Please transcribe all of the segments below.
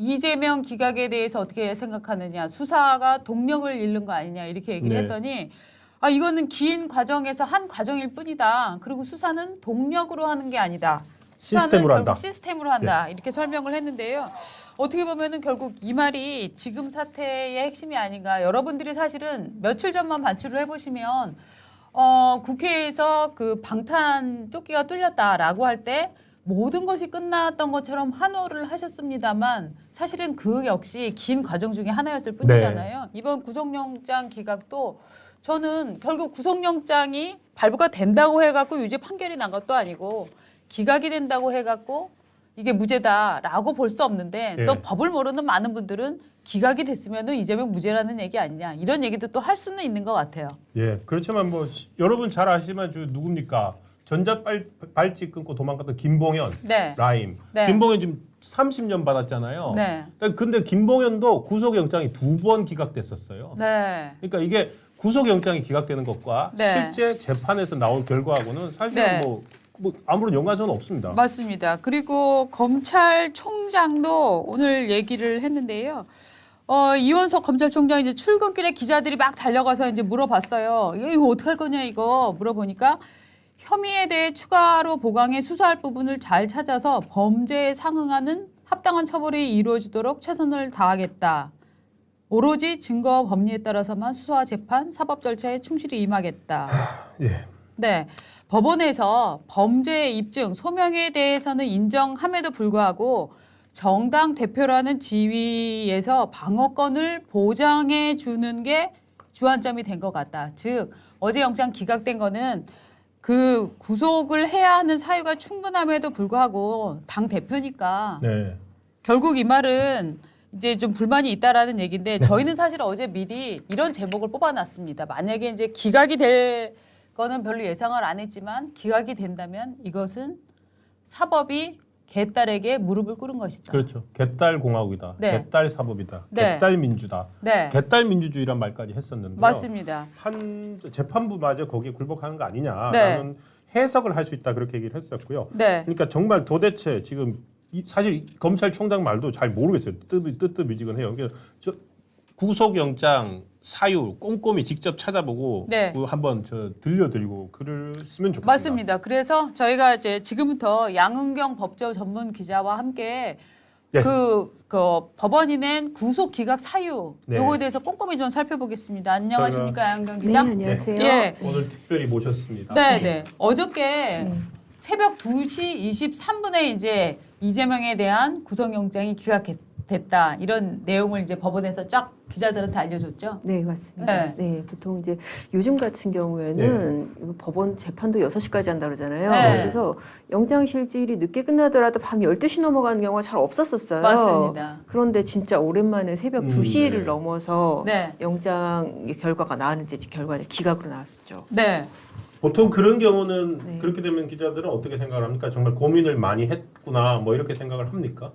이재명 기각에 대해서 어떻게 생각하느냐. 수사가 동력을 잃는 거 아니냐 이렇게 얘기를 네. 했더니 이거는 긴 과정에서 한 과정일 뿐이다. 그리고 수사는 동력으로 하는 게 아니다. 수사는 시스템으로 결국 한다. 시스템으로 한다. 이렇게 설명을 했는데요. 어떻게 보면은 결국 이 말이 지금 사태의 핵심이 아닌가. 여러분들이 사실은 며칠 전만 반출을 해보시면 국회에서 그 방탄 조끼가 뚫렸다라고 할 때 모든 것이 끝났던 것처럼 환호를 하셨습니다만 사실은 그 역시 긴 과정 중에 하나였을 뿐이잖아요. 이번 구속영장 기각도 저는 결국 구속영장이 발부가 된다고 해갖고 유죄 판결이 난 것도 아니고 기각이 된다고 해갖고 이게 무죄다라고 볼 수 없는데 예. 또 법을 모르는 많은 분들은 기각이 됐으면은 이재명 무죄라는 얘기 아니냐 이런 얘기도 또 할 수는 있는 것 같아요. 예, 그렇지만 뭐 여러분 잘 아시지만 누굽니까? 전자발찌 끊고 도망갔던 김봉현, 네. 라임. 네. 김봉현 지금 30년 받았잖아요. 네. 근데 김봉현도 구속영장이 2번 기각됐었어요. 네. 그러니까 이게 구속영장이 기각되는 것과 네. 실제 재판에서 나온 결과하고는 사실은 네. 뭐 아무런 연관성은 없습니다. 맞습니다. 그리고 검찰총장도 오늘 얘기를 했는데요. 이원석 검찰총장이 이제 출근길에 기자들이 막 달려가서 이제 물어봤어요. 이거 어떡할 거냐 이거 물어보니까 혐의에 대해 추가로 보강해 수사할 부분을 잘 찾아서 범죄에 상응하는 합당한 처벌이 이루어지도록 최선을 다하겠다. 오로지 증거와 법리에 따라서만 수사와 재판, 사법 절차에 충실히 임하겠다. 예. 네. 법원에서 범죄의 입증, 소명에 대해서는 인정함에도 불구하고 정당 대표라는 지위에서 방어권을 보장해 주는 게 주안점이 된 것 같다. 즉, 어제 영장 기각된 거는 그 구속을 해야 하는 사유가 충분함에도 불구하고 당 대표니까 네. 결국 이 말은 이제 좀 불만이 있다라는 얘기인데 저희는 사실 어제 미리 이런 제목을 뽑아놨습니다. 만약에 이제 기각이 될 거는 별로 예상을 안 했지만 기각이 된다면 이것은 사법이 개딸에게 무릎을 꿇은 것이다. 그렇죠. 개딸 공화국이다. 네. 개딸 사법이다. 네. 개딸 민주다. 네. 개딸 민주주의란 말까지 했었는데요. 맞습니다. 한 재판부마저 거기에 굴복하는 거 아니냐라는 네. 해석을 할 수 있다 그렇게 얘기를 했었고요. 네. 그러니까 정말 도대체 지금 사실 검찰총장 말도 잘 모르겠어요. 뜨뜻미지근해요. 그러니까 구속영장 사유 꼼꼼히 직접 찾아보고 네. 한번 들려드리고 그랬으면 좋겠습니다. 맞습니다. 그래서 저희가 이제 지금부터 양은경 법조 전문 기자와 함께 네. 그 법원이 낸 구속 기각 사유 네. 요거에 대해서 꼼꼼히 좀 살펴보겠습니다. 안녕하십니까 양은경 기자? 네, 안녕하세요. 예. 오늘 특별히 모셨습니다. 네. 어저께 새벽 2시 23분에 이제 이재명에 대한 구속영장이 기각됐다. 이런 내용을 이제 법원에서 쫙 기자들한테 알려줬죠. 네, 맞습니다. 네. 네. 보통 이제 요즘 같은 경우에는 이거 법원 재판도 6시까지 한다 그러잖아요. 네. 그래서 영장 실질이 늦게 끝나더라도 밤 12시 넘어가는 경우가 잘 없었었어요. 맞습니다. 그런데 진짜 오랜만에 새벽 2시를 네. 넘어서 네. 영장 결과가 나왔는데 결과는 기각으로 나왔었죠. 네. 보통 그런 경우는 네. 그렇게 되면 기자들은 어떻게 생각을 합니까? 정말 고민을 많이 했구나 뭐 이렇게 생각을 합니까?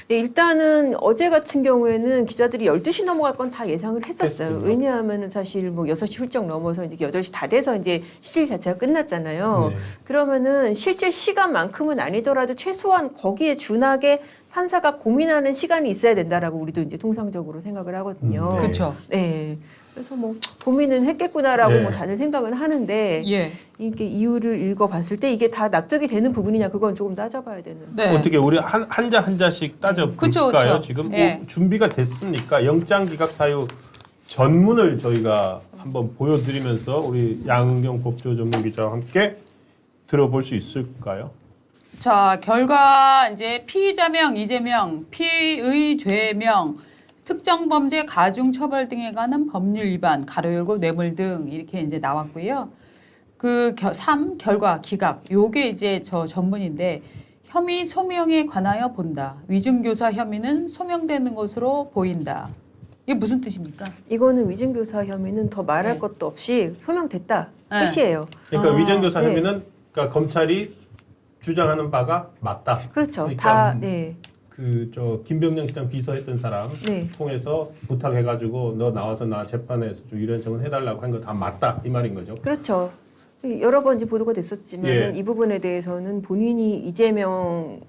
네, 일단은 어제 같은 경우에는 기자들이 12시 넘어갈 건 다 예상을 했었어요. 그랬군요. 왜냐하면은 사실 뭐 6시 훌쩍 넘어서 이제 8시 다 돼서 이제 시질 자체가 끝났잖아요. 네. 그러면은 실제 시간만큼은 아니더라도 최소한 거기에 준하게 판사가 고민하는 시간이 있어야 된다라고 우리도 이제 통상적으로 생각을 하거든요. 네. 그렇죠. 네. 그래서 뭐 고민은 했겠구나라고 네. 뭐 다들 생각은 하는데 예. 이게 이유를 읽어봤을 때 이게 다 납득이 되는 부분이냐 그건 조금 따져봐야 되는. 네. 어떻게 우리 한자 한자씩 따져 그쵸, 볼까요? 그쵸. 지금 예. 준비가 됐습니까? 영장 기각 사유 전문을 저희가 한번 보여드리면서 우리 양은경 법조 전문 기자와 함께 들어볼 수 있을까요? 자, 결과 이제 피의자명 이재명, 피의 죄명, 특정 범죄 가중 처벌 등에 관한 법률 위반, 가로 열고 뇌물 등 이렇게 이제 나왔고요. 3 결과 기각. 요게 이제 저 전문인데 혐의 소명에 관하여 본다. 위증교사 혐의는 소명되는 것으로 보인다. 이게 무슨 뜻입니까? 이거는 위증교사 혐의는 더 말할 네. 것도 없이 소명됐다 네. 끝이에요. 그러니까 아, 위정교사 네. 혐의는 그러니까 검찰이 주장하는 바가 맞다. 그렇죠. 그러니까 다 네. 김병영 시장 비서했던 사람 네. 통해서 부탁해가지고 너 나와서 나 재판에서 좀 이런 저런 해달라고 한 거 다 맞다 이 말인 거죠. 그렇죠. 여러 번 이제 보도가 됐었지만 예. 이 부분에 대해서는 본인이 이재명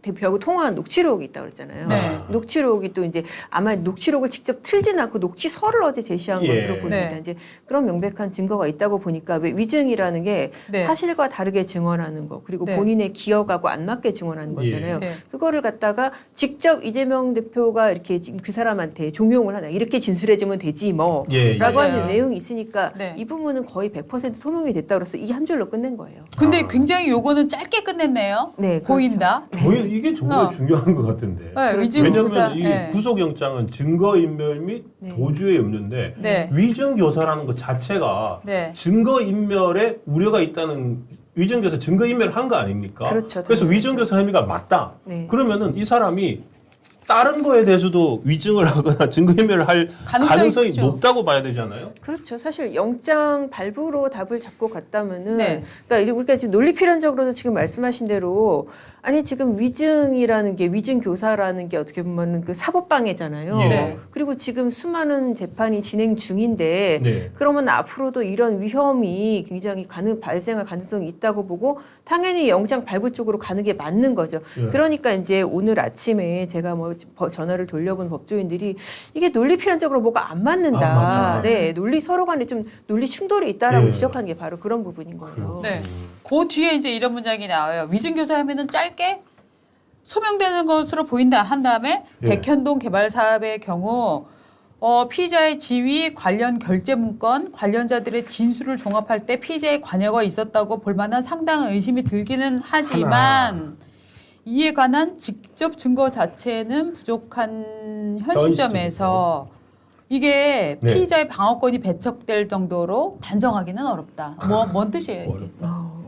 대표하고 통화한 녹취록이 있다고 그랬잖아요. 네. 녹취록이 또 이제 아마 녹취록을 직접 틀진 않고 녹취서를 어제 제시한 예. 것으로 보입니다. 네. 이제 그런 명백한 증거가 있다고 보니까 왜 위증이라는 게 네. 사실과 다르게 증언하는 거 그리고 네. 본인의 기억하고 안 맞게 증언하는 거잖아요. 네. 그거를 갖다가 직접 이재명 대표가 이렇게 지금 그 사람한테 종용을 하나 이렇게 진술해주면 되지 뭐 예, 예. 라고 맞아요. 하는 내용이 있으니까 네. 이 부분은 거의 100% 소명이 됐다로서 이 한 줄로 끝낸 거예요. 근데 아. 굉장히 요거는 짧게 끝냈네요. 네, 그렇죠. 보인다. 저희는 이게 정말 어. 중요한 것 같은데. 네, 위증 교사. 왜냐하면 이 네. 구속영장은 증거인멸 및 네. 도주의 염려인데 네. 위증교사라는 것 자체가 네. 증거인멸에 우려가 있다는 위증교사 증거인멸을 한 거 아닙니까? 그렇죠, 그래서 당연하죠. 위증교사 혐의가 맞다. 네. 그러면은 이 사람이 다른 거에 대해서도 위증을 하거나 증거인멸을 할 가능성이 크죠. 높다고 봐야 되잖아요. 그렇죠. 사실 영장 발부로 답을 잡고 갔다면은, 네. 그러니까 우리가 지금 논리 필연적으로도 지금 말씀하신 대로 아니 지금 위증이라는 게 위증 교사라는 게 어떻게 보면은 그 사법방해잖아요. 예. 네. 그리고 지금 수많은 재판이 진행 중인데 네. 그러면 앞으로도 이런 위험이 굉장히 발생할 가능성이 있다고 보고 당연히 영장 발부 쪽으로 가는 게 맞는 거죠. 예. 그러니까 이제 오늘 아침에 제가 뭐 전화를 돌려본 법조인들이 이게 논리 필연적으로 뭐가 안 맞는다. 안 맞다. 네, 논리 서로 간에 좀 논리 충돌이 있다라고 예. 지적하는 게 바로 그런 부분인 거예요. 네. 그 뒤에 이제 이런 문장이 나와요. 위증교사 하면은 짧게 소명되는 것으로 보인다 한 다음에 예. 백현동 개발 사업의 경우 피의자의 지위, 관련 결제 문건, 관련자들의 진술을 종합할 때 피의자의 관여가 있었다고 볼 만한 상당한 의심이 들기는 하지만 이에 관한 직접 증거 자체는 부족한 현 시점에서 이게 네. 피의자의 방어권이 배척될 정도로 단정하기는 어렵다. 뭔 뜻이에요, 이게?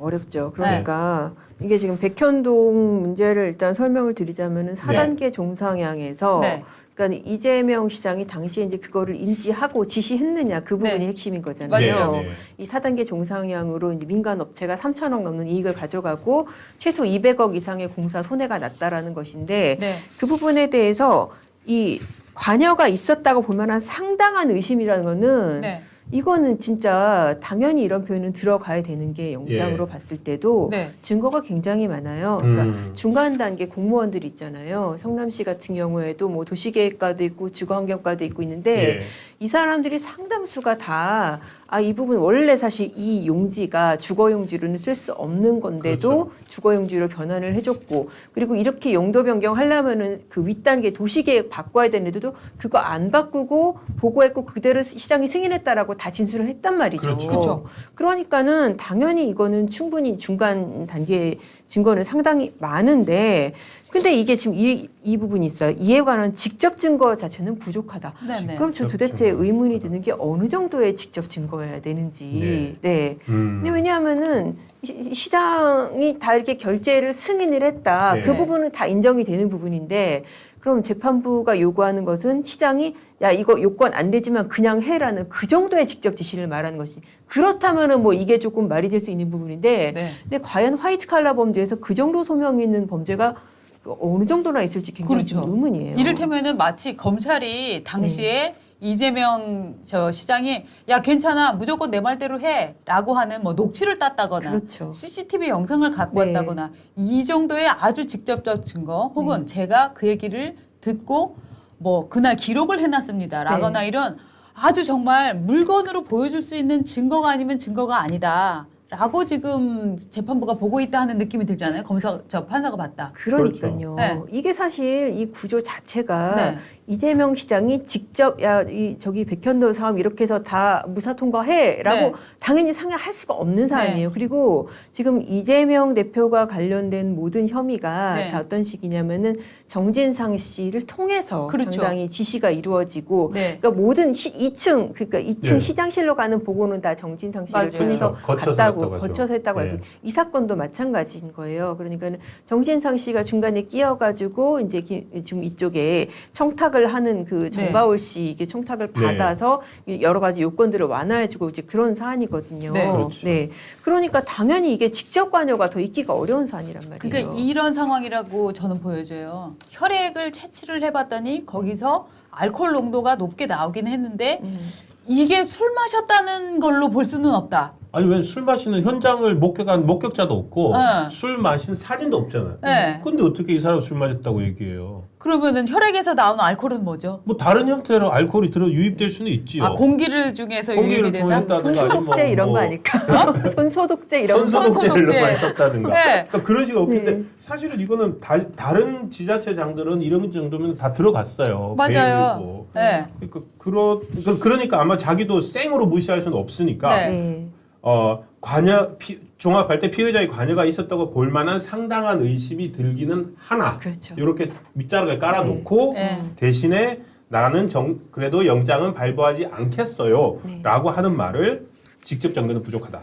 어렵죠. 그러니까 이게 지금 백현동 문제를 일단 설명을 드리자면은 4단계 종상향에서 네. 그러니까 이재명 시장이 당시에 이제 그거를 인지하고 지시했느냐 그 부분이 네. 핵심인 거잖아요. 맞죠. 네, 네. 이 4단계 종상향으로 이제 민간 업체가 3천억 넘는 이익을 가져가고 최소 200억 이상의 공사 손해가 났다라는 것인데 네. 그 부분에 대해서 이 관여가 있었다고 볼 만한 상당한 의심이라는 거는 네. 이거는 진짜 당연히 이런 표현은 들어가야 되는 게 영장으로 예. 봤을 때도 네. 증거가 굉장히 많아요. 그러니까 음. 중간 단계 공무원들이 있잖아요. 성남시 같은 경우에도 뭐 도시계획과도 있고 주거환경과도 있고 있는데 예. 이 사람들이 상당수가 다 이 부분 원래 사실 이 용지가 주거용지로는 쓸 수 없는 건데도 그렇죠. 주거용지로 변환을 해줬고 그리고 이렇게 용도 변경하려면은 그 윗단계 도시계획 바꿔야 되는데도 그거 안 바꾸고 보고했고 그대로 시장이 승인했다라고 다 진술을 했단 말이죠. 그렇죠. 그렇죠. 그러니까는 당연히 이거는 충분히 중간 단계 증거는 상당히 많은데 근데 이게 지금 이 부분이 있어요. 이에 관한 직접 증거 자체는 부족하다. 네네. 그럼 저 직접 도대체 증거. 의문이 드는 게 어느 정도의 직접 증거여야 되는지. 네. 근데 왜냐하면은 시장이 다 이렇게 결제를 승인을 했다. 네. 그 부분은 다 인정이 되는 부분인데 그럼 재판부가 요구하는 것은 시장이 야 이거 요건 안 되지만 그냥 해라는 그 정도의 직접 지시를 말하는 것이 그렇다면은 뭐 이게 조금 말이 될 수 있는 부분인데 네. 근데 과연 화이트 칼라 범죄에서 그 정도 소명이 있는 범죄가 어느 정도나 있을지 굉장히 그렇죠. 좀 의문이에요. 이를테면은 마치 검찰이 당시에 이재명 시장이 야 괜찮아 무조건 내 말대로 해라고 하는 뭐 녹취를 땄다거나 그렇죠. CCTV 영상을 갖고 네. 왔다거나 이 정도의 아주 직접적 증거 혹은 제가 그 얘기를 듣고 뭐 그날 기록을 해놨습니다라거나 네. 이런 아주 정말 물건으로 보여줄 수 있는 증거가 아니면 증거가 아니다. 라고 지금 재판부가 보고 있다 하는 느낌이 들잖아요. 판사가 봤다. 그러니까요. 네. 이게 사실 이 구조 자체가 네. 이재명 시장이 직접 저기 백현도 사업 이렇게 해서 다 무사 통과해라고 네. 당연히 상의할 수가 없는 사안이에요. 그리고 지금 이재명 대표가 관련된 모든 혐의가 네. 다 어떤 식이냐면은 정진상 씨를 통해서 그렇죠. 상당히 지시가 이루어지고 네. 그러니까 모든 2층 네. 시장실로 가는 보고는 다 정진상 씨를 맞아요. 통해서 그렇죠. 거쳐서 갔다고 했다고 하죠. 거쳐서 했다고 네. 하고 이 사건도 마찬가지인 거예요. 그러니까는 정진상 씨가 중간에 끼어가지고 이제 지금 이쪽에 청탁을 하는 그 정바울 씨에게 청탁을 네. 받아서 여러 가지 요건들을 완화해주고 이제 그런 사안이거든요. 네. 그렇죠. 그러니까 당연히 이게 직접 관여가 더 있기가 어려운 사안이란 말이에요. 그러니까 이런 상황이라고 저는 보여져요. 혈액을 채취를 해봤더니 거기서 알코올 농도가 높게 나오긴 했는데 이게 술 마셨다는 걸로 볼 수는 없다. 아니 왜 술 마시는 현장을 목격한 목격자도 없고 네. 술 마시는 사진도 없잖아요. 네. 근데 어떻게 이 사람 술 마셨다고 얘기해요? 그러면은 혈액에서 나오는 알코올은 뭐죠? 뭐 다른 형태로 알코올이 유입될 수는 있지요. 아 공기를 중에서 공기를 유입이 된다? 통했다든가 아니면 손소독제 이런 거 뭐 아닐까? 손소독제 이런 거. 손소독제를 손소독제. 많이 썼다든가. 네. 그러니까 그런 식으로 없는데 네. 사실은 이거는 다른 지자체장들은 이런 정도면 다 들어갔어요. 맞아요. 네. 그러니까 아마 자기도 생으로 무시할 수는 없으니까 네. 네. 종합할 때 피의자의 관여가 있었다고 볼 만한 상당한 의심이 들기는 하나. 그렇죠. 이렇게 밑자락에 깔아놓고 네. 대신에 나는 그래도 영장은 발부하지 않겠어요. 네. 라고 하는 말을 직접 증거는 부족하다.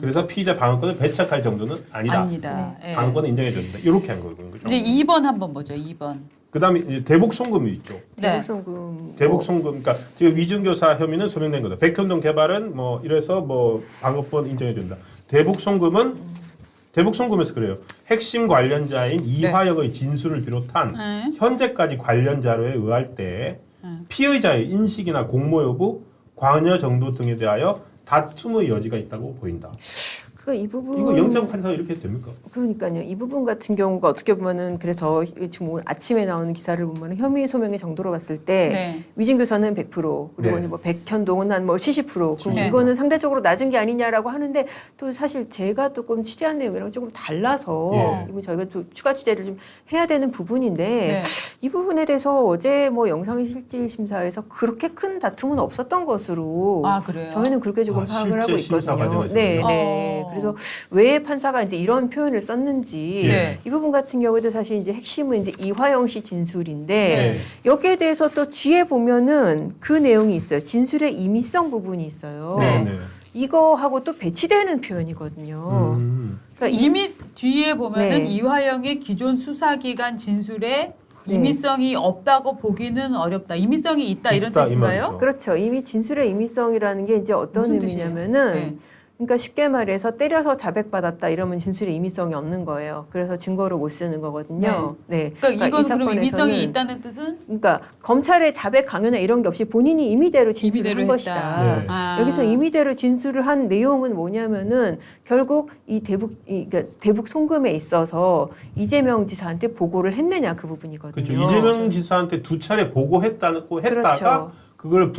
그래서 피의자 방어권을 배척할 정도는 아니다. 아닙니다. 예. 방어권은 인정해준다. 이렇게 한 거거든요. 이제 2번 한번 보죠. 2번. 그다음에 이제 대북 송금이 있죠. 네. 대북송금. 대북 송금, 그러니까 지금 위증교사 혐의는 소명된 거다. 백현동 개발은 뭐 이래서 뭐 방어권 인정해준다. 대북 송금에서 그래요. 핵심 관련자인 이화영의 진술을 비롯한 네. 현재까지 관련 자료에 의할 때 피의자의 인식이나 공모 여부, 관여 정도 등에 대하여 다툼의 여지가 있다고 보인다. 이 부분 이거 영장 판사가 이렇게 해도 됩니까? 그러니까요. 이 부분 같은 경우가 어떻게 보면은 그래서 지금 오늘 아침에 나오는 기사를 보면 혐의 소명의 정도로 봤을 때 네. 위증교사는 100% 그리고 네. 뭐 백현동은 한 뭐 70% 그럼 네. 이거는 상대적으로 낮은 게 아니냐라고 하는데 또 사실 제가 조금 취재한 내용이랑 조금 달라서 예. 이거 저희가 또 추가 취재를 좀 해야 되는 부분인데 네. 이 부분에 대해서 어제 뭐 영상실질 심사에서 그렇게 큰 다툼은 없었던 것으로 아 그래요? 저희는 그렇게 조금 파악을 하고 실제 심사 있거든요. 과정에서는요? 네, 네. 그래서 왜 판사가 이제 이런 표현을 썼는지 네. 이 부분 같은 경우에도 사실 이제 핵심은 이제 이화영 씨 진술인데 네. 여기에 대해서 또 뒤에 보면은 그 내용이 있어요. 진술의 임의성 부분이 있어요. 네. 네. 이거하고 또 배치되는 표현이거든요. 그러니까 이미 뒤에 보면은 네. 이화영의 기존 수사기관 진술에 네. 임의성이 없다고 보기는 어렵다. 임의성이 있다 이런 있다, 이 뜻인가요? 말이죠. 그렇죠. 이미 진술의 임의성이라는 게 이제 어떤 무슨 뜻이에요? 의미냐면은 네. 그러니까 쉽게 말해서 때려서 자백받았다 이러면 진술의 임의성이 없는 거예요. 그래서 증거로 못 쓰는 거거든요. 네. 그러니까 이건 이 그럼 사건에서는 임의성이 있다는 뜻은 그러니까 검찰의 자백 강요나 이런 게 없이 본인이 임의대로 진술을 임의대로 한 했다. 것이다. 네. 아. 여기서 임의대로 진술을 한 내용은 뭐냐면은 결국 이 그러니까 대북 송금에 있어서 이재명 지사한테 보고를 했느냐 그 부분이거든요. 그렇죠. 이재명 지사한테 2차례 보고했다고 했다가 그렇죠. 그걸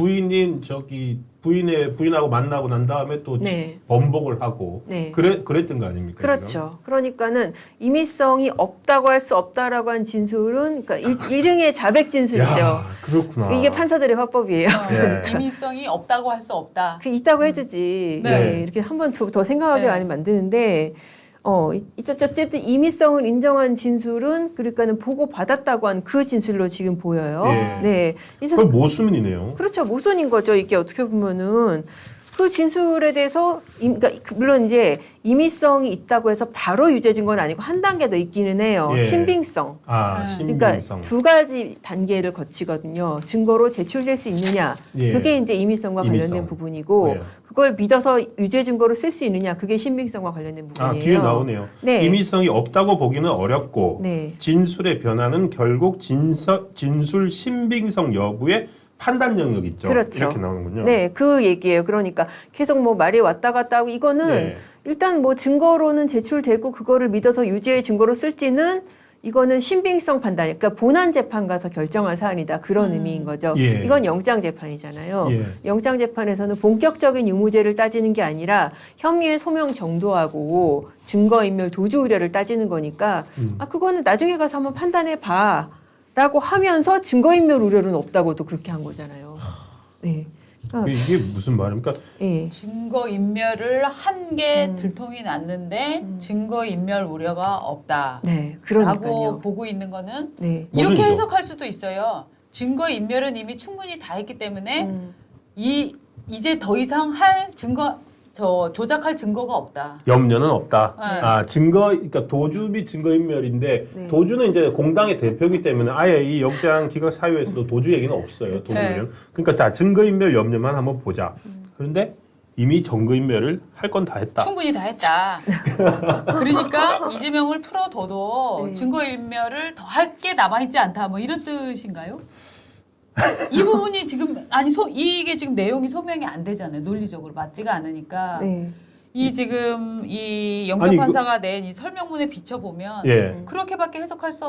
부인하고 만나고 난 다음에 또 네. 번복을 하고 네. 그랬던 거 아닙니까? 그렇죠. 그러니까는 임의성이 없다고 할 수 없다라고 한 진술은 그러니까 일흥의 자백 지금? 진술이죠. 야, 그렇구나. 이게 판사들의 화법이에요. 예. 임의성이 없다고 할 수 없다. 그 있다고 해주지. 네. 네. 이렇게 한 번 더 생각하게 네. 많이 만드는데 어쨌든 임의성을 인정한 진술은 그러니까는 보고 받았다고 한 그 진술로 지금 보여요. 예. 네. 그건 모순이네요. 그렇죠. 모순인 거죠. 이게 어떻게 보면은 그 진술에 대해서 그러니까 물론 이제 임의성이 있다고 해서 바로 유죄진 건 아니고 한 단계 더 있기는 해요. 예. 신빙성. 그러니까 신빙성. 두 가지 단계를 거치거든요. 증거로 제출될 수 있느냐. 예. 그게 이제 임의성과 관련된 임의성. 부분이고 예. 그걸 믿어서 유죄 증거로 쓸 수 있느냐. 그게 신빙성과 관련된 부분이에요. 뒤에 나오네요. 네. 임의성이 없다고 보기는 어렵고 네. 진술의 변화는 결국 진술 신빙성 여부의 판단 영역 있죠. 그렇죠. 이렇게 나오는군요. 네, 그 얘기예요. 그러니까 계속 뭐 말이 왔다 갔다 하고 이거는 네. 일단 뭐 증거로는 제출되고 그거를 믿어서 유죄의 증거로 쓸지는 이거는 신빙성 판단, 그러니까 본안 재판 가서 결정할 사안이다 그런 의미인 거죠. 예. 이건 영장 재판이잖아요. 예. 영장 재판에서는 본격적인 유무죄를 따지는 게 아니라 혐의의 소명 정도하고 증거인멸 도주 우려를 따지는 거니까 그거는 나중에 가서 한번 판단해 봐라고 하면서 증거인멸 우려는 없다고도 그렇게 한 거잖아요. 네. 그러니까, 이게 무슨 말입니까? 예. 증거 인멸을 한 게 들통이 났는데 증거 인멸 우려가 없다. 네, 라고 그러니까요. 보고 있는 거는 네. 이렇게 모순이죠. 해석할 수도 있어요. 증거 인멸은 이미 충분히 다 했기 때문에 이제 더 이상 할 조작할 증거가 없다. 염려는 없다. 네. 그러니까 도주 및 증거인멸인데 네. 도주는 이제 공당의 대표이기 때문에 아예 이 영장 기각 사유에서도 도주 얘기는 없어요. 그렇죠. 도주는. 그러니까 자 증거인멸 염려만 한번 보자. 그런데 이미 증거인멸을 할 건 다 했다. 충분히 다 했다. 그러니까 이재명을 풀어둬도 네. 증거 인멸을 더 할 게 남아있지 않다. 뭐 이런 뜻인가요? 이 부분이 지금 이게 지금 내용이 소명이 안 되잖아요. 논리적으로 맞지가 않으니까. 네. 이 지금 이 아니, 영장판사가 낸 이 설명문에 비춰보면 예. 그렇게밖에 해석할 수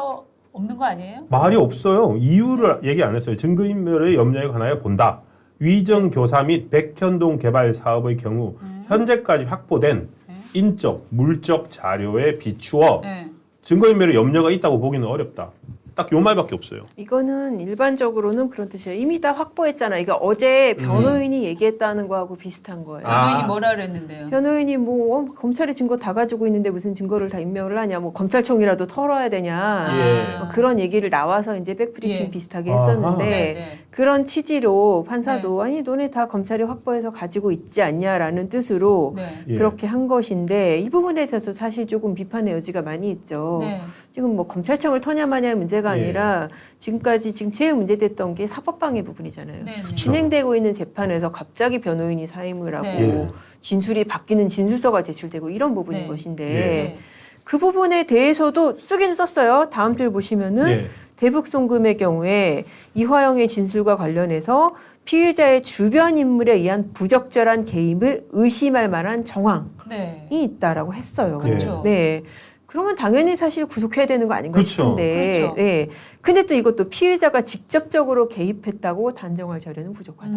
없는 거 아니에요? 말이 없어요. 이유를 얘기 안 했어요. 증거인멸의 염려에 관하여 본다. 위정교사 및 백현동 개발 사업의 경우 현재까지 확보된 인적, 물적 자료에 비추어 네. 증거인멸의 염려가 있다고 보기는 어렵다. 딱 요 말밖에 없어요. 이거는 일반적으로는 그런 뜻이에요. 이미 다 확보했잖아. 이거 어제 변호인이 얘기했다는 거하고 비슷한 거예요. 변호인이 뭐라 그랬는데요? 변호인이 뭐 검찰이 증거 다 가지고 있는데 무슨 증거를 다 인멸을 하냐, 뭐 검찰총이라도 털어야 되냐, 예. 뭐 그런 얘기를 나와서 이제 백브리핑 예. 비슷하게 아하. 했었는데 네, 네. 그런 취지로 판사도 아니 너네 다 검찰이 확보해서 가지고 있지 않냐라는 뜻으로 네. 예. 그렇게 한 것인데 이 부분에 있어서 사실 조금 비판의 여지가 많이 있죠. 네. 지금 뭐 검찰청을 터냐 마냐의 문제가 예. 아니라 지금까지 지금 제일 문제됐던 게 사법방해 부분이잖아요. 네. 네. 진행되고 있는 재판에서 갑자기 변호인이 사임을 하고 네. 진술이 바뀌는 진술서가 제출되고 이런 부분인 네. 것인데 네. 그 부분에 대해서도 쓰긴 썼어요. 다음 줄 보시면은 예. 대북송금의 경우에 이화영의 진술과 관련해서 피의자의 주변 인물에 의한 부적절한 개입을 의심할 만한 정황이 네. 있다라고 했어요. 그렇죠. 네. 그러면 당연히 사실 구속해야 되는 거 아닌가 그렇죠. 싶은데. 그렇죠. 네. 근데 또 이것도 피의자가 직접적으로 개입했다고 단정할 자료는 부족하다.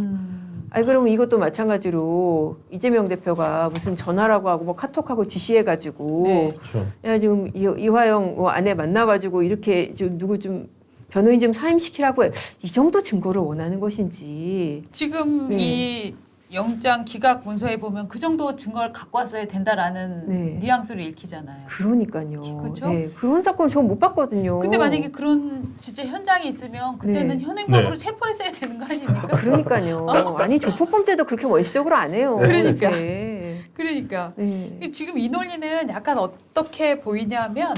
아니 그러면 이것도 마찬가지로 이재명 대표가 무슨 전화라고 하고 뭐 카톡하고 지시해가지고 네. 그렇죠. 야 지금 이화영 뭐 아내 만나가지고 이렇게 좀 누구 좀 변호인 좀 사임시키라고 해. 이 정도 증거를 원하는 것인지. 지금 네. 이 영장 기각 문서에 보면 그 정도 증거를 갖고 왔어야 된다라는 네. 뉘앙스를 읽히잖아요. 그러니까요. 그렇죠? 네, 그런 사건 저 못 봤거든요. 근데 만약에 그런 진짜 현장이 있으면 그때는 네. 현행법으로 네. 체포했어야 되는 거 아닙니까? 그러니까요. 아니 조폭범죄도 그렇게 원시적으로 안 해요. 그러니까. 사실. 그러니까 네. 지금 이 논리는 약간 어떻게 보이냐면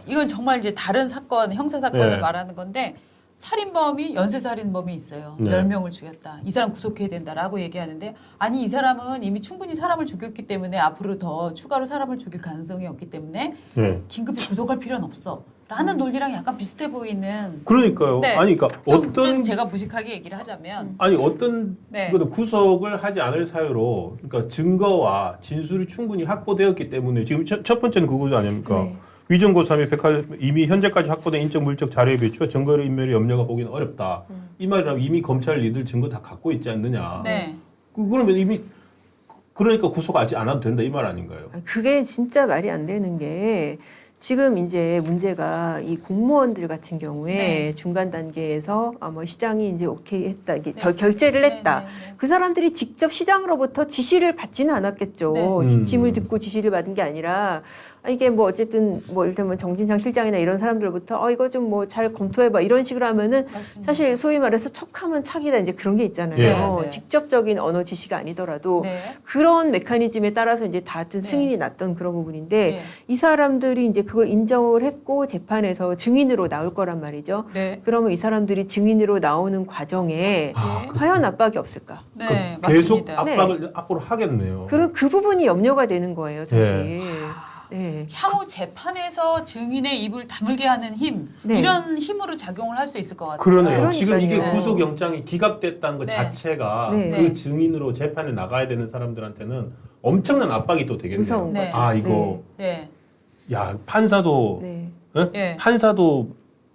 이건 정말 이제 다른 사건, 형사 사건을 네. 말하는 건데 살인범이 연쇄살인범이 있어요. 네. 10명을 죽였다. 이 사람 구속해야 된다라고 얘기하는데 아니 이 사람은 이미 충분히 사람을 죽였기 때문에 앞으로 더 추가로 사람을 죽일 가능성이 없기 때문에 예. 긴급히 구속할 필요는 없어. 라는 논리랑 약간 비슷해 보이는 그러니까요. 네. 아니 그러니까 좀 어떤 제가 무식하게 얘기를 하자면 아니 어떤 네. 그것도 구속을 하지 않을 사유로 그러니까 증거와 진술이 충분히 확보되었기 때문에 지금 첫 번째는 그거 아닙니까? 네. 위정고사 및 백할 이미 현재까지 확보된 인적 물적 자료에 비추어 증거의 인멸의 염려가 보기는 어렵다. 이 말이라면 이미 검찰 니들 증거 다 갖고 있지 않느냐. 네. 그러면 이미 그러니까 구속하지 않아도 된다 이 말 아닌가요? 그게 진짜 말이 안 되는 게 지금 이제 문제가 이 공무원들 같은 경우에 네. 중간 단계에서 뭐 시장이 이제 오케이 했다, 이게 네. 결제를 했다. 네, 네, 네. 그 사람들이 직접 시장으로부터 지시를 받지는 않았겠죠. 네. 지침을 듣고 지시를 받은 게 아니라 이게 뭐 어쨌든 뭐 이를테면 정진상 실장이나 이런 사람들로부터 이거 좀 뭐 잘 검토해봐 이런 식으로 하면은 맞습니다. 사실 소위 말해서 척하면 착이다 이제 그런 게 있잖아요. 예. 네, 네. 직접적인 언어 지시가 아니더라도 네. 그런 메커니즘에 따라서 이제 다든 네. 승인이 났던 그런 부분인데 네. 이 사람들이 이제 그걸 인정을 했고 재판에서 증인으로 나올 거란 말이죠. 네. 그러면 이 사람들이 증인으로 나오는 과정에 과연 압박이 없을까? 네, 계속 맞습니다. 압박을 앞으로 하겠네요. 그 부분이 염려가 되는 거예요, 사실. 아. 네. 향후 재판에서 증인의 입을 다물게 하는 힘 네. 이런 힘으로 작용을 할 수 있을 것 같아요. 그러네요. 지금 이게 그러니까요. 구속영장이 기각됐다는 것 네. 자체가 네. 그 증인으로 재판에 나가야 되는 사람들한테는 엄청난 압박이 또 되겠네요. 무서운 네. 거죠. 아 이거 네, 야 판사도 네. 어? 네. 판사도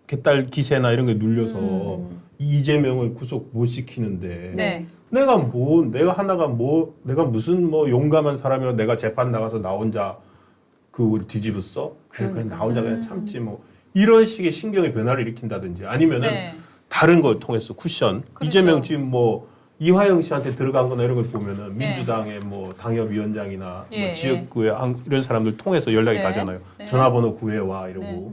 개딸 기세나 이런 게 눌려서 음. 이재명을 구속 못 시키는데 네, 내가 무슨 뭐 용감한 사람이라 내가 재판 나가서 나 혼자 그 뒤집었어? 그냥 나 혼자 그냥 참지 뭐 이런 식의 신경의 변화를 일으킨다든지 아니면은 네. 다른 걸 통해서 쿠션 그렇죠. 이재명 지금 뭐 이화영 씨한테 들어간 거나 이런 걸 보면은 네. 민주당의 뭐 당협위원장이나 예, 뭐 지역구의 이런 사람들 통해서 연락이 네. 가잖아요. 네. 전화번호 구해와 이러고. 네.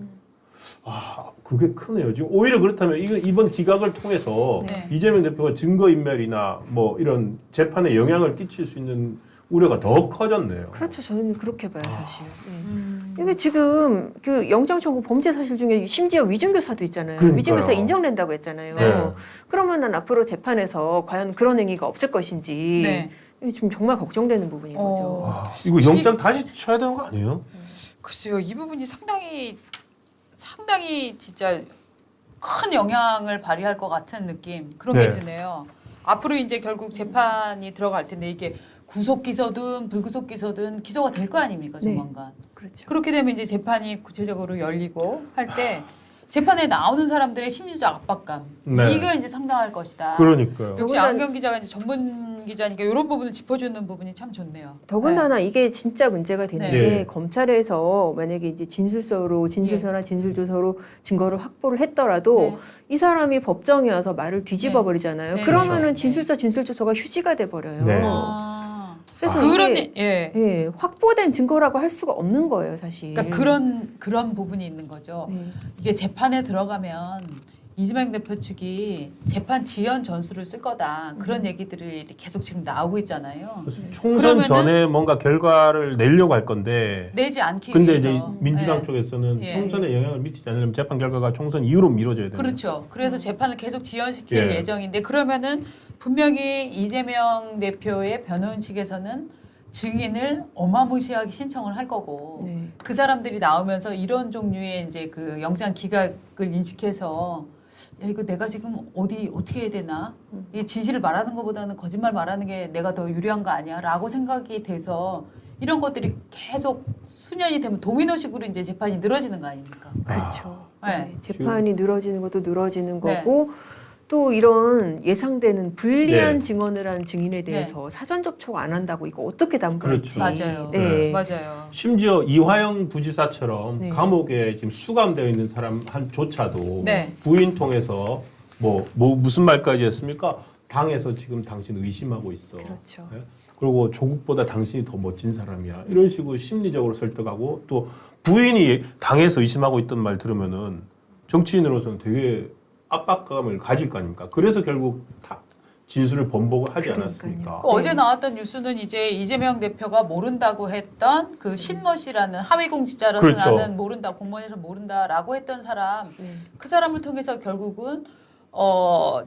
아, 그게 크네요. 지금 오히려 그렇다면 이번 기각을 통해서 네. 이재명 대표가 증거인멸이나 뭐 이런 재판에 영향을 끼칠 수 있는 우려가 더 커졌네요. 그렇죠. 저는 그렇게 봐요, 사실. 네. 이게 지금 그 영장 청구 범죄 사실 중에 심지어 위증교사도 있잖아요. 그러니까요. 위증교사 인정된다고 했잖아요. 네. 그러면은 앞으로 재판에서 과연 그런 행위가 없을 것인지 네. 이게 지금 정말 걱정되는 부분인 거죠. 아, 이거 영장 다시 쳐야 되는 거 아니에요? 글쎄요, 이 부분이 상당히 진짜 큰 영향을 발휘할 것 같은 느낌 그런 네. 게 드네요. 앞으로 이제 결국 재판이 들어갈 텐데 이게 구속 기소든 불구속 기소든 기소가 될 거 아닙니까 네. 조만간. 그렇죠. 그렇게 되면 이제 재판이 구체적으로 열리고 할 때 재판에 나오는 사람들의 심리적 압박감 네. 이거 이제 상당할 것이다. 그러니까요. 역시 더군다나- 안경 기자가 이제 전문 기자니까 이런 부분을 짚어주는 부분이 참 좋네요. 더군다나 이게 진짜 문제가 되는 네. 게 검찰에서 만약에 이제 진술서나 진술조서로 증거를 확보를 했더라도 네. 이 사람이 법정에 와서 말을 뒤집어 네. 버리잖아요. 네. 그러면은 그렇죠. 진술서가 휴지가 돼 버려요. 네. 그래서 그런 이게 예. 확보된 증거라고 할 수가 없는 거예요, 사실. 그러니까 그런 부분이 있는 거죠. 네. 이게 재판에 들어가면 이재명 대표 측이 재판 지연 전술을 쓸 거다 그런 얘기들이 계속 지금 나오고 있잖아요. 그래서 총선 그러면은- 전에 뭔가 결과를 내려고 할 건데 내지 않기 근데 위해서. 이제 민주당 예. 쪽에서는 예. 총선에 영향을 미치지 않으려면 재판 결과가 총선 이후로 미뤄져야 돼요. 그렇죠. 그래서 재판을 계속 지연시킬 예. 예정인데 그러면은 분명히 이재명 대표의 변호인 측에서는 증인을 어마무시하게 신청을 할 거고 네. 그 사람들이 나오면서 이런 종류의 이제 그 영장 기각을 인식해서 야 이거 내가 지금 어떻게 해야 되나 이 진실을 말하는 것보다는 거짓말 말하는 게 내가 더 유리한 거 아니야라고 생각이 돼서 이런 것들이 계속 수년이 되면 도미노식으로 이제 재판이 늘어지는 거 아닙니까? 그렇죠. 네. 네. 재판이 늘어지는 것도 늘어지는 네. 거고 또 이런 예상되는 불리한 네. 증언을 한 증인에 대해서 사전 접촉 안 한다고 이거 어떻게 담보할지. 그렇죠. 맞아요. 네. 맞아요. 심지어 이화영 부지사처럼 네. 감옥에 지금 수감되어 있는 사람 한조차도 네. 부인 통해서 뭐 무슨 말까지 했습니까? 당에서 지금 당신 의심하고 있어. 그렇죠. 예? 그리고 조국보다 당신이 더 멋진 사람이야. 이런 식으로 심리적으로 설득하고 또 부인이 당에서 의심하고 있던 말 들으면은 정치인으로서는 되게 압박감을 가질 거 아닙니까? 그래서 결국 다 진술을 번복을 하지 그러니까요. 않았습니까? 그 어제 나왔던 뉴스는 이제 이재명 대표가 모른다고 했던 그 신모 씨라는 하위 공직자라서 그렇죠. 나는 모른다 공무원에서 모른다라고 했던 사람 네. 그 사람을 통해서 결국은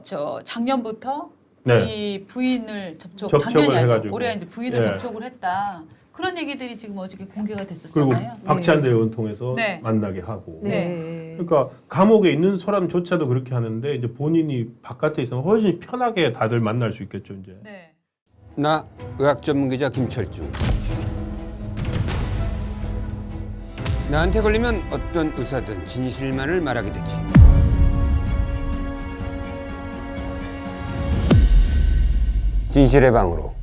저 작년부터 네. 이 부인을 접촉을 작년이 아니죠. 해가지고. 올해 이제 부인을 예. 접촉을 했다. 그런 얘기들이 지금 어저께 공개가 그리고 됐었잖아요. 박찬대 의원 통해서 네. 만나게 하고. 네. 그러니까 감옥에 있는 사람조차도 그렇게 하는데 이제 본인이 바깥에 있으면 훨씬 편하게 다들 만날 수 있겠죠 이제. 네. 나 의학 전문 기자 김철중. 나한테 걸리면 어떤 의사든 진실만을 말하게 되지. 진실의 방으로.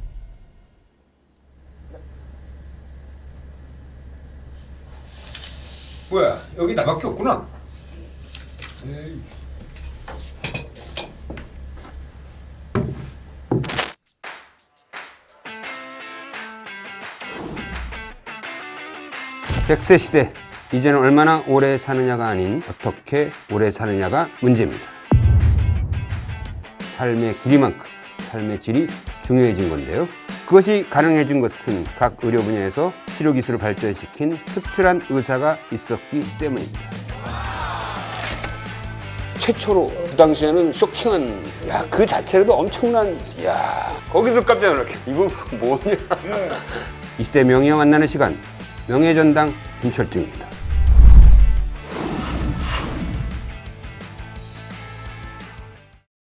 뭐야, 여기 나밖에 없구나. 에이. 백세 시대, 이제는 얼마나 오래 사느냐가 아닌 어떻게 오래 사느냐가 문제입니다. 삶의 길이만큼 삶의 질이 중요해진 건데요. 그것이 가능해진 것은 각 의료 분야에서 치료 기술을 발전시킨 특출한 의사가 있었기 때문입니다. 최초로 그 당시에는 쇼킹한, 야, 그 자체로도 엄청난, 야, 거기서 깜짝 놀랐게 이거 뭐냐. 이 시대 명예와 만나는 시간, 명예전당 김철중입니다.